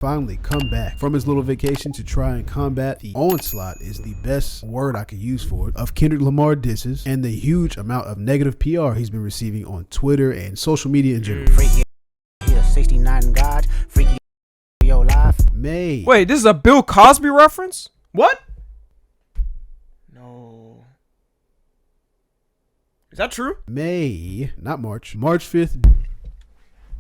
finally come back from his little vacation to try and combat the onslaught, is the best word I could use for it, of Kendrick Lamar disses and the huge amount of negative PR he's been receiving on Twitter and social media in general. Freaky 69 God, freaky yo life. May. Wait, this is a Bill Cosby reference? What? No. Is that true? May, not March. March 5th.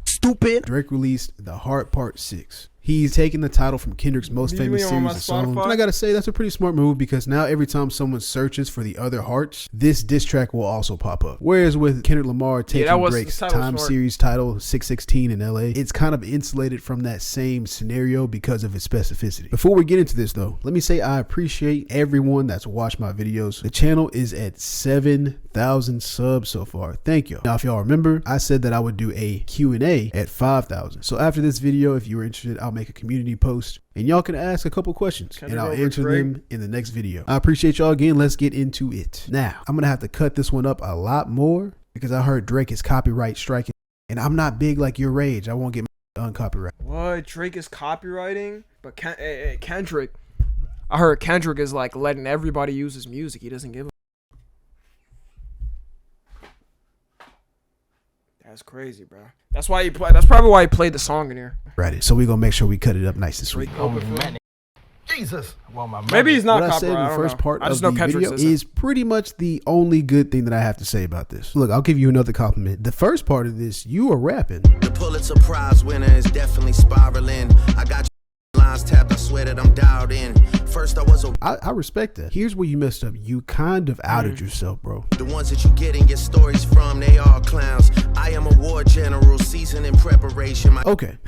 Stupid. Drake released The Heart Part 6. He's taking the title from Kendrick's most famous series of songs. And I gotta say, that's a pretty smart move, because now every time someone searches for the other hearts, this diss track will also pop up. Whereas with Kendrick Lamar taking Drake's time series title 616 in LA, it's kind of insulated from that same scenario because of its specificity. Before we get into this though, let me say I appreciate everyone that's watched my videos. The channel is at 7,000 subs so far. Thank you. Now, if y'all remember, I said that I would do a Q&A at 5,000. So after this video, if you were interested, I'll make a community post and y'all can ask a couple questions and I'll answer them in the next video. I appreciate y'all again. Let's get into it. Now, I'm gonna have to cut this one up a lot more because I heard Drake is copyright striking, and I'm not big like your rage. I won't get my uncopyright. What? Drake is copywriting? But Kendrick, I heard Kendrick is like letting everybody use his music. He doesn't give a. That's crazy, bro. That's why he played. That's probably why he played the song in here. Right. So we gonna make sure we cut it up nice and sweet. Jesus. Well, maybe he's not what copyright. I said in the first part of the video isn't. is pretty much the only good thing that I have to say about this. Look, I'll give you another compliment. The first part of this, you are rapping. The Pulitzer Prize winner is definitely spiraling. I got lines tapped. I swear that I'm dialed in. First I was I respect that. Here's where you messed up. You kind of outed yourself, bro. The ones that you get and get stories from, they all clowns. I am a war general, seasoned in preparation. Okay.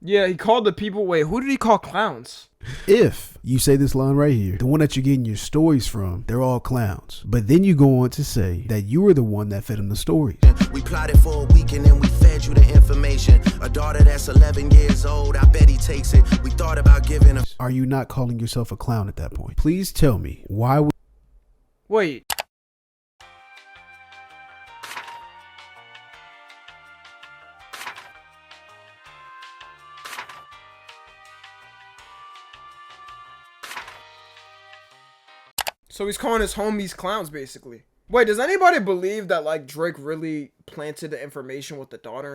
Yeah, he called the people. Wait, who did he call clowns? If you say this line right here, the one that you're getting your stories from, they're all clowns. But then you go on to say that you were the one that fed them the stories. We plotted for a week and then we fed you the information. A daughter that's 11 years old, I bet he takes it. We thought about giving her. Are you not calling yourself a clown at that point? Please tell me why would. Wait. So he's calling his homies clowns, basically. Wait, does anybody believe that, like, Drake really planted the information with the daughter?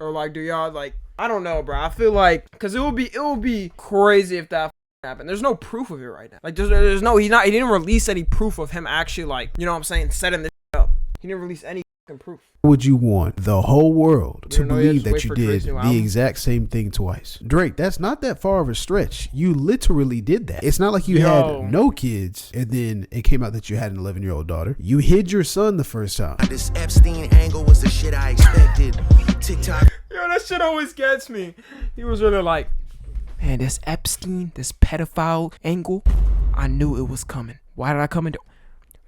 Or, like, do y'all, like, I don't know, bro. I feel like, because it would be crazy if that happened. There's no proof of it right now. Like, there's no, he didn't release any proof of him actually, like, you know what I'm saying, setting this up. He didn't release any proof. Would you want the whole world to believe that you did the exact same thing twice? Drake, that's not that far of a stretch. You literally did that. It's not like you had no kids and then it came out that you had an 11-year-old daughter. You hid your son the first time. This Epstein angle was the shit I expected. TikTok. Yo, that shit always gets me. He was really like, man, this Epstein, this pedophile angle, I knew it was coming. Why did I come into?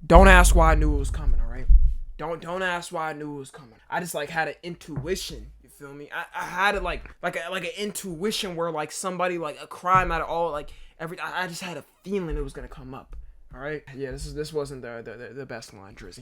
Don't ask why I knew it was coming, all right? Don't ask why I knew it was coming. I just like had an intuition. You feel me? I had it like an intuition where like somebody like a crime out of all like every. I just had a feeling it was gonna come up. All right. Yeah. This wasn't the best line, Drizzy.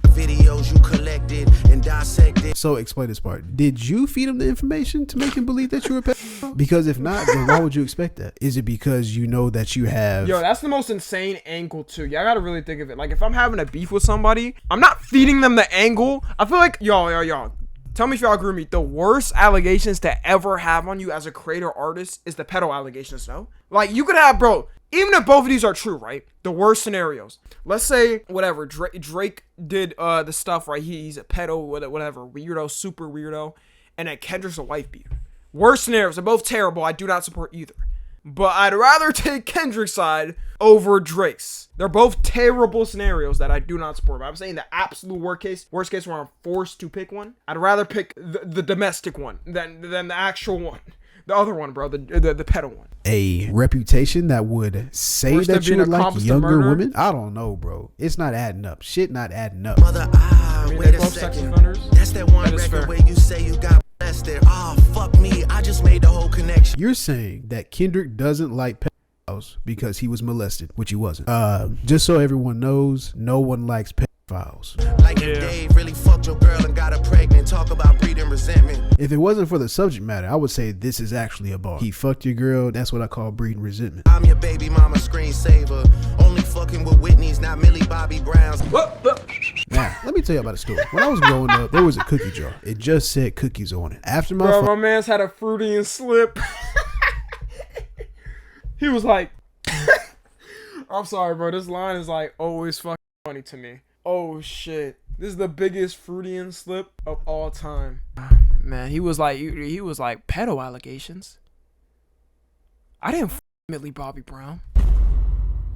Videos you collected and dissected. So explain this part. Did you feed him the information to make him believe that you were a pedophile? Because if not, then why would you expect that? Is it because you know that you have... Yo, that's the most insane angle too. Y'all gotta really think of it. Like if I'm having a beef with somebody, I'm not feeding them the angle. I feel like, y'all. Tell me if y'all agree with me. The worst allegations to ever have on you as a creator artist is the pedo allegations, no? Like you could have, bro, even if both of these are true, right? The worst scenarios. Let's say, whatever, Drake did the stuff, right? He's a pedo, whatever, weirdo, super weirdo. And then Kendrick's a wife beater. Worst scenarios. They're both terrible. I do not support either. But I'd rather take Kendrick's side over Drake's. They're both terrible scenarios that I do not support. But I'm saying the absolute worst case where I'm forced to pick one. I'd rather pick the domestic one than the actual one. The other one, bro, the pedo one. A reputation that would say that you would like younger women? I don't know, bro. It's not adding up. Shit not adding up. Mother, wait a second. That's that one record where you say you got molested. Oh, fuck me. I just made the whole connection. You're saying that Kendrick doesn't like pedophiles because he was molested, which he wasn't. Just so everyone knows, no one likes pedophiles. files. Like if Dave really fucked your girl and got her pregnant. Talk about breeding resentment. If it wasn't for the subject matter, I would say this is actually a bar. He fucked your girl. That's what I call breeding resentment. I'm your baby mama screensaver. Only fucking with Whitney's, not Millie Bobby Brown's. Now, let me tell you about a story. When I was growing up, there was a cookie jar. It just said cookies on it. After my man's had a fruity and slip. He was like, I'm sorry, bro. This line is like always fucking funny to me. Oh shit. This is the biggest Freudian slip of all time. Man, he was like pedo allegations. I didn't Millie Bobby Brown.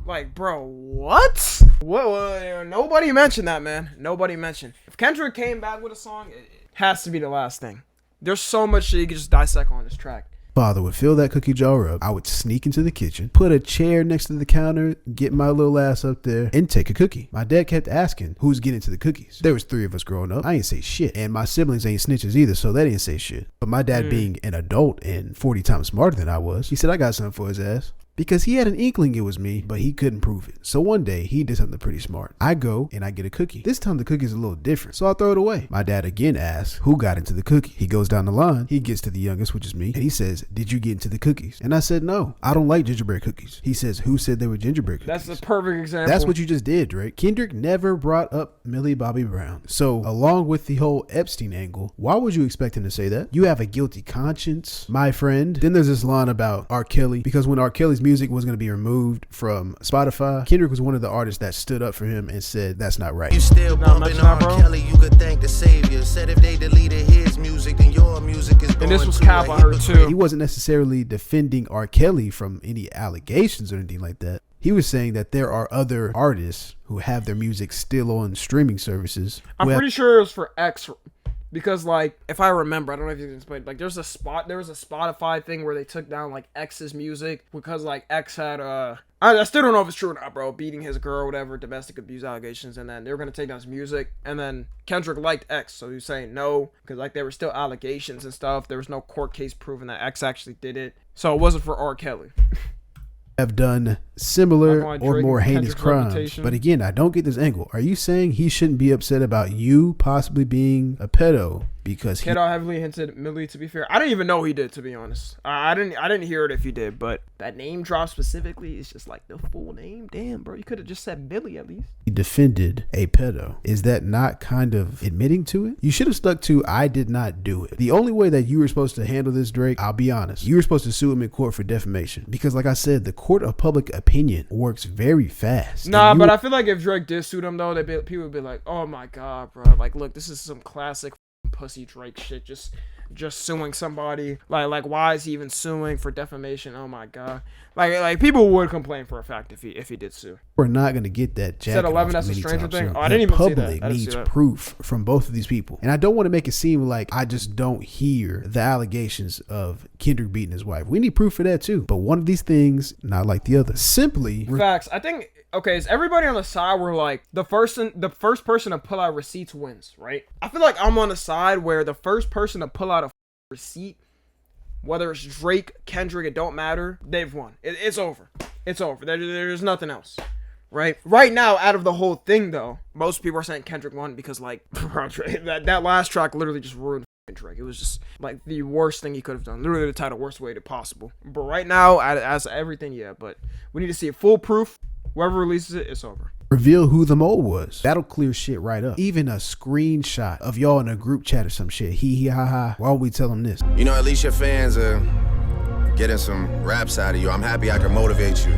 Like, bro, what? What? Nobody mentioned that, man. Nobody mentioned. If Kendrick came back with a song, it has to be the last thing. There's so much shit you could just dissect on this track. Father would fill that cookie jar up. I would sneak into the kitchen, put a chair next to the counter, get my little ass up there, and take a cookie. My dad kept asking who's getting to the cookies. There was 3 of us growing up. I ain't say shit. And my siblings ain't snitches either, so they didn't say shit. But my dad being an adult and 40 times smarter than I was, he said I got something for his ass. Because he had an inkling it was me, but he couldn't prove it. So one day, he did something pretty smart. I go and I get a cookie. This time the cookie's a little different, so I throw it away. My dad again asks, who got into the cookie? He goes down the line. He gets to the youngest, which is me, and he says, did you get into the cookies? And I said, no, I don't like gingerbread cookies. He says, who said they were gingerbread cookies? That's the perfect example. That's what you just did, Drake. Kendrick never brought up Millie Bobby Brown. So along with the whole Epstein angle, why would you expect him to say that? You have a guilty conscience, my friend. Then there's this line about R. Kelly, because when R. Kelly's music was going to be removed from Spotify, Kendrick was one of the artists that stood up for him and said that's not right. You still bumping R. Kelly, you could thank the savior. Said if they deleted his music, then your music is going. And this was cap on her too. He wasn't necessarily defending R. Kelly from any allegations or anything like that. He was saying that there are other artists who have their music still on streaming services. I'm pretty sure it was for X. Because, like, if I remember, I don't know if you can explain, like, there was a Spotify thing where they took down, like, X's music because, like, X had, I still don't know if it's true or not, bro, beating his girl or whatever, domestic abuse allegations, and then they were going to take down his music, and then Kendrick liked X, so he was saying no, because, like, there were still allegations and stuff, there was no court case proving that X actually did it, so it wasn't for R. Kelly. Have done similar or more heinous crimes. Reputation. But again, I don't get this angle. Are you saying he shouldn't be upset about you possibly being a pedo because he heavily hinted Millie, to be fair? I didn't even know he did, to be honest. I didn't hear it if he did, but that name drop specifically is just like the full name. Damn, bro, you could have just said Millie at least. He defended a pedo. Is that not kind of admitting to it? You should have stuck to I did not do it. The only way that you were supposed to handle this, Drake, I'll be honest, you were supposed to sue him in court for defamation because, like I said, the court of public opinion works very fast. Nah, but I feel like if Drake did sue them though, people would be like, oh my god, bro, like look, this is some classic pussy Drake shit, just suing somebody, like why is he even suing for defamation? Oh my god, like people would complain for a fact if he did sue. We're not going to get that jacket. Said 11 off that's a stranger thing. soon. Oh, I didn't even see that. Public needs proof from both of these people, and I don't want to make it seem like I just don't hear the allegations of Kendrick beating his wife. We need proof for that too, but one of these things not like the other. Simply facts. I think. Okay, is everybody on the side where like the first person to pull out receipts wins, right? I feel like I'm on the side where the first person to pull out a receipt, whether it's Drake, Kendrick, it don't matter, they've won. It's over. It's over. There's nothing else, right? Right now, out of the whole thing though, most people are saying Kendrick won because like that last track literally just ruined Drake. It was just like the worst thing he could have done. Literally the title worst way to possible. But right now, as everything, yeah. But we need to see full proof. Whoever releases it, it's over. Reveal who the mole was. That'll clear shit right up. Even a screenshot of y'all in a group chat or some shit. Hee ha ha. Why would we tell them this? You know, at least your fans are getting some raps out of you. I'm happy I can motivate you.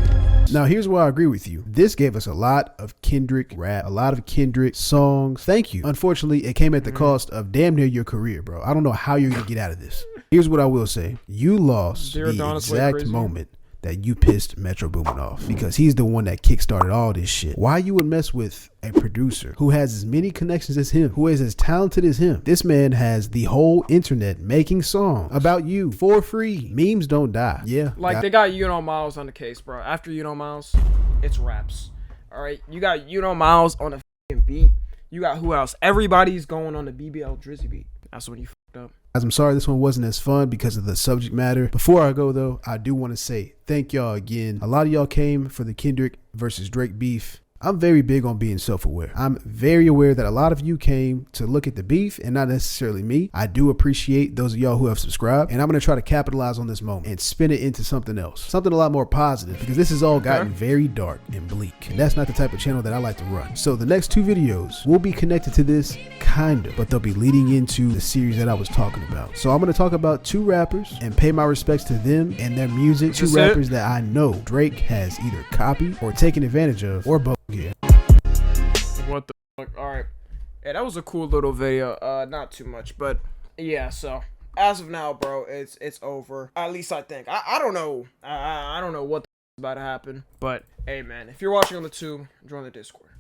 Now, here's where I agree with you. This gave us a lot of Kendrick rap, a lot of Kendrick songs. Thank you. Unfortunately, it came at the cost of damn near your career, bro. I don't know how you're going to get out of this. Here's what I will say. You lost the exact moment that you pissed Metro Boomin off because he's the one that kickstarted all this shit. Why you would mess with a producer who has as many connections as him, who is as talented as him? This man has the whole internet making songs about you for free. Memes don't die. Yeah. Like they got Miles on the case, bro. After Miles, it's raps. All right. You got Miles on a fucking beat. You got who else? Everybody's going on the BBL Drizzy beat. That's when you fucked up. Guys, I'm sorry this one wasn't as fun because of the subject matter. Before I go though, I do want to say thank y'all again. A lot of y'all came for the Kendrick versus Drake beef. I'm very big on being self-aware. I'm very aware that a lot of you came to look at the beef and not necessarily me. I do appreciate those of y'all who have subscribed, and I'm going to try to capitalize on this moment and spin it into something else, something a lot more positive, because this has all gotten very dark and bleak, and that's not the type of channel that I like to run. So the next 2 videos will be connected to this, kind of, but they'll be leading into the series that I was talking about. So I'm going to talk about 2 rappers and pay my respects to them and their music. 2 rappers that I know Drake has either copied or taken advantage of, or both. Yeah. What the fuck? Alright. Yeah, that was a cool little video. Not too much, but yeah, so as of now, bro, it's over. At least I think. I don't know. I don't know what the is about to happen. But hey man, if you're watching on the tube, join the Discord.